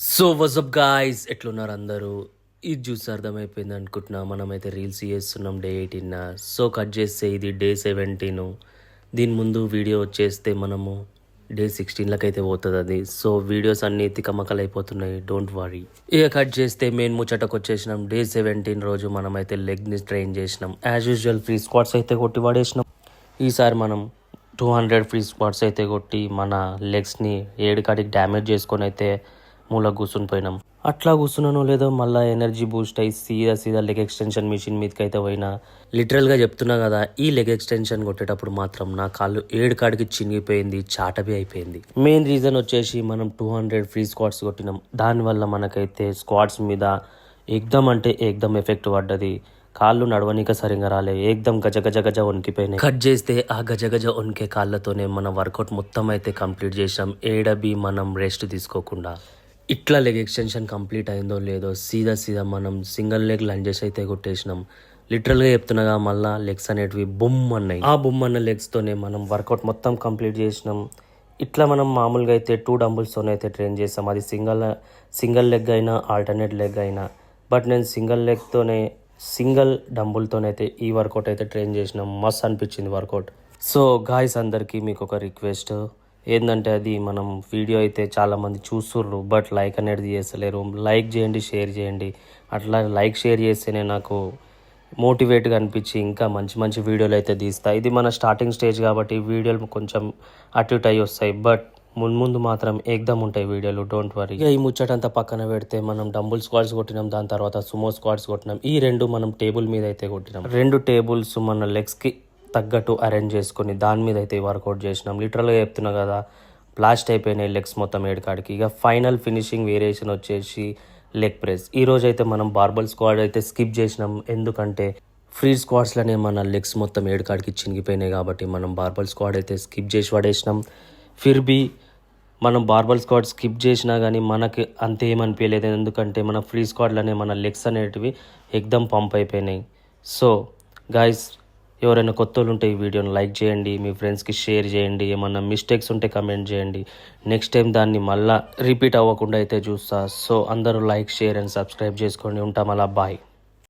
So WhatsApp guys ఎట్లున్నారు అందరూ? ఇది చూసి అర్థమైపోయింది అనుకుంటున్నా. మనమైతే రీల్స్ చేస్తున్నాం డే 18. సో కట్ చేస్తే ఇది డే 17. దీని ముందు వీడియో వచ్చేస్తే మనము డే 16 అయితే పోతుంది అది. సో వీడియోస్ అన్నీ తికమకలు అయిపోతున్నాయి, డోంట్ వరీ. ఇక కట్ చేస్తే మెయిన్ ముచ్చటకు వచ్చేసినాం. డే 17 రోజు మనమైతే లెగ్ని ట్రైన్ చేసినాం. యాజ్ యూజువల్ ఫ్రీ స్క్వాట్స్ అయితే కొట్టి పడేసినాం. ఈసారి మనం 200 ఫ్రీ స్క్వాట్స్ అయితే కొట్టి మన లెగ్స్ని ఏడుకాడికి డ్యామేజ్ చేసుకొని అయితే మూల కూర్చుని పోయినాం. అట్లా కూర్చున్నానో లేదో మళ్ళీ ఎనర్జీ బూస్ట్ అయ్యి సీదా లెగ్ ఎక్స్టెన్షన్ మిషన్ మీదకి అయితే పోయినా. లిటరల్గా చెప్తున్నా కదా, ఈ లెగ్ ఎక్స్టెన్షన్ కొట్టేటప్పుడు మాత్రం నా కాళ్ళు కాడికి చినిగిపోయింది, చాటబి అయిపోయింది. మెయిన్ రీజన్ వచ్చేసి మనం 200 ఫ్రీ స్క్వాట్స్ కొట్టినాం. దానివల్ల మనకైతే స్క్వాట్స్ మీద ఏకదం ఎఫెక్ట్ పడ్డది. కాళ్ళు నడవనిక సరిగా రాలే, ఏకదం గజ వణికిపోయినాయి. కట్ చేస్తే ఆ గజ వణికే కాళ్ళతోనే మన వర్కౌట్ మొత్తం అయితే కంప్లీట్ చేసాం. ఏడబి మనం రెస్ట్ తీసుకోకుండా. ఇట్లా లెగ్ ఎక్స్టెన్షన్ కంప్లీట్ అయిందో లేదో సీదా మనం సింగిల్ లెగ్ లంజెస్ అయితే కొట్టేసినాం. లిటరల్గా చెప్తున్నాగా, మళ్ళీ లెగ్స్ అనేటివి బుమ్ అన్నాయి. ఆ బుమ్ అన్న లెగ్స్తోనే మనం వర్కౌట్ మొత్తం కంప్లీట్ చేసినాం. ఇట్లా మనం మామూలుగా అయితే 2 డంబుల్స్తోనే అయితే ట్రైన్ చేస్తాం. అది సింగిల్ లెగ్ అయినా ఆల్టర్నేట్ లెగ్ అయినా. బట్ నేను సింగిల్ డంబుల్తోనైతే ఈ వర్కౌట్ అయితే ట్రైన్ చేసినాం. మస్త్ అనిపించింది వర్కౌట్. సో గాయ్స్, అందరికీ మీకు ఒక రిక్వెస్ట్ ఏంటంటే, అది మనం వీడియో అయితే చాలామంది చూస్తుర్రు, బట్ లైక్ అనేది చేస్తలేరు. లైక్ చేయండి, షేర్ చేయండి. అట్లా లైక్ షేర్ చేస్తేనే నాకు మోటివేట్గా అనిపించి ఇంకా మంచి వీడియోలు అయితే తీస్తా. ఇది మన స్టార్టింగ్ స్టేజ్ కాబట్టి వీడియోలు కొంచెం అటు ఇటు అయ్యి వస్తాయి, బట్ ముందు మాత్రం ఏకదం ఉంటాయి వీడియోలు, డోంట్ వరీ. ఇక ఈ ముచ్చటంతా పక్కన పెడితే మనం డంబుల్ స్క్వాట్స్ కొట్టినాం, దాని తర్వాత సుమో స్క్వాట్స్ కొట్టినాం. ఈ 2 మనం టేబుల్ మీద అయితే కొట్టినాం. 2 టేబుల్స్ మన లెగ్స్కి తగ్గట్టు అరేంజ్ చేసుకొని దాని మీద అయితే వర్కౌట్ చేసినాం. లిటరల్గా చెప్తున్నా కదా, బ్లాస్ట్ అయిపోయినాయి లెగ్స్ మొత్తం ఏడుకాడికి. ఇక ఫైనల్ ఫినిషింగ్ వేరియేషన్ వచ్చేసి లెగ్ ప్రెస్. ఈ రోజు అయితే మనం బార్బల్ స్క్వాడ్ అయితే స్కిప్ చేసినాం. ఎందుకంటే ఫ్రీ స్క్వాడ్స్లోనే మన లెగ్స్ మొత్తం ఏడుకాడికి చినిగిపోయినాయి కాబట్టి మనం బార్బల్ స్క్వాడ్ అయితే స్కిప్ చేసి పడేసినాం. ఫిర్బీ మనం బార్బల్ స్క్వాడ్ స్కిప్ చేసినా కానీ మనకి అంత ఏమనిపించలేదు. ఎందుకంటే మన ఫ్రీ స్క్వాడ్లోనే మన లెగ్స్ అనేటివి ఏకదం పంప్ అయిపోయినాయి. సో గాయస్, ఎవరైనా కొత్త వాళ్ళు ఉంటే ఈ వీడియోని లైక్ చేయండి, మీ ఫ్రెండ్స్కి షేర్ చేయండి. ఏమన్నా మిస్టేక్స్ ఉంటే కమెంట్ చేయండి. నెక్స్ట్ టైం దాన్ని మళ్ళీ రిపీట్ అవ్వకుండా అయితే చూస్తా. సో అందరూ లైక్, షేర్ అండ్ సబ్స్క్రైబ్ చేసుకోండి. ఉంటాం అలా, బాయ్.